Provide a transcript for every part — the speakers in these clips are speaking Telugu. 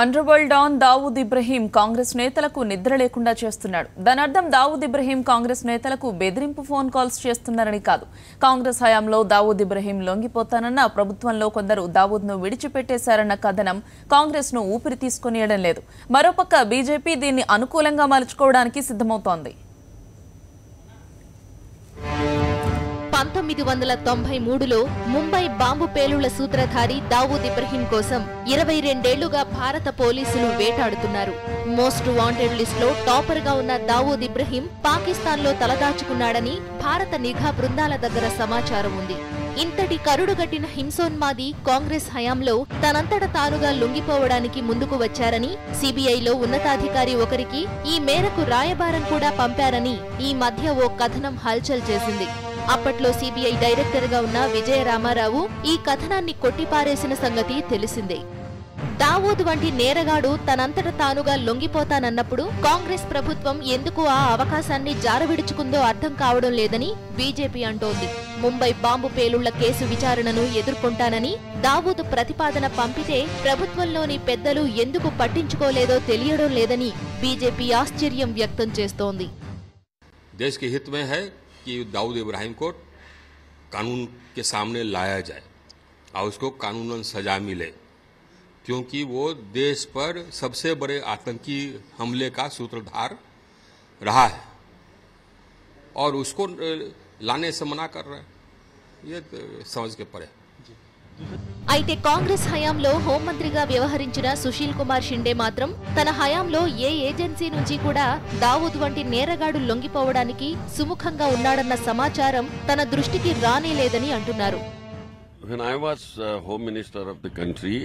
అండర్‌వరల్డ్ డాన్ దావూద్ ఇబ్రహీం కాంగ్రెస్ నేతలకు నిద్ర లేకుండా చేస్తున్నాడు. దానర్థం దావూద్ ఇబ్రహీం కాంగ్రెస్ నేతలకు బెదిరింపు ఫోన్ కాల్స్ చేస్తున్నారని కాదు. కాంగ్రెస్ హయాంలో దావూద్ ఇబ్రహీం లొంగిపోతానన్న ప్రభుత్వంలో కొందరు దావూద్ను విడిచిపెట్టేశారన్న కథనం కాంగ్రెస్ను ఊపిరి తీసుకొనియడం లేదు. మరోపక్క బీజేపీ దీన్ని అనుకూలంగా మలుచుకోవడానికి సిద్ధమవుతోంది. 1993లో ముంబై బాంబు పేలుళ్ల సూత్రధారి దావూద్ ఇబ్రహీం కోసం 22 ఏళ్లుగా భారత పోలీసులు వేటాడుతున్నారు. మోస్ట్ వాంటెడ్ లిస్టులో టాపర్ గా ఉన్న దావూద్ ఇబ్రహీం పాకిస్తాన్లో తలదాచుకున్నాడని భారత నిఘా బృందాల దగ్గర సమాచారం ఉంది. ఇంతటి కరుడుగట్టిన హింసోన్మాది కాంగ్రెస్ హయాంలో తనంతట తానుగా లొంగిపోవడానికి ముందుకు వచ్చారని సిబిఐలో ఉన్నతాధికారి ఒకరికి ఈ మేరకు రాయబారం కూడా పంపారని ఈ మధ్య ఓ కథనం హల్చల్ చేసింది. అప్పట్లో సిబిఐ డైరెక్టర్ గా ఉన్న విజయ రామారావు ఈ కథనాన్ని కొట్టిపారేసిన సంగతి తెలిసిందే. దావూద్ వంటి నేరగాడు తనంతట తానుగా లొంగిపోతానన్నప్పుడు కాంగ్రెస్ ప్రభుత్వం ఎందుకు ఆ అవకాశాన్ని జారవిడుచుకుందో అర్థం కావడం లేదని బీజేపీ అంటోంది. ముంబై బాంబు పేలుళ్ల కేసు విచారణను ఎదుర్కొంటానని దావూద్ ప్రతిపాదన పంపితే ప్రభుత్వంలోని పెద్దలు ఎందుకు పట్టించుకోలేదో తెలియడం లేదని బీజేపీ ఆశ్చర్యం వ్యక్తం చేస్తోంది. कि दाऊद इब्राहिम को कानून के सामने लाया जाए और उसको कानूनन सजा मिले, क्योंकि वो देश पर सबसे बड़े आतंकी हमले का सूत्रधार रहा है और उसको लाने से मना कर रहे हैं, ये समझ के परे. అయితే కాంగ్రెస్ హయాంలో హోంమంత్రిగా వ్యవహరించిన సుశీల్ కుమార్ షిండే మాత్రం తన హయాంలో ఏ ఏజెన్సీ నుంచి కూడా దావూద్ వంటి నేరగాడు లొంగిపోవడానికి సుముఖంగా ఉన్నాడన్న సమాచారం తన దృష్టికి రానేలేదని అంటున్నారు. When I was home minister of the country,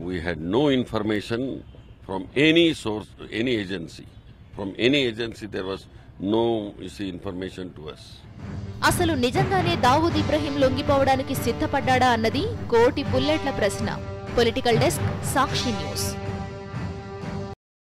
we had no information from any source, any agency. From any agency there was no information to us. అసలు నిజంగానే దావూద్ ఇబ్రహీం లొంగిపోవడానికి సిద్ధపడ్డాడా అన్నది కోటి బుల్లెట్ల ప్రశ్న. పొలిటికల్ డెస్క్, సాక్షి న్యూస్.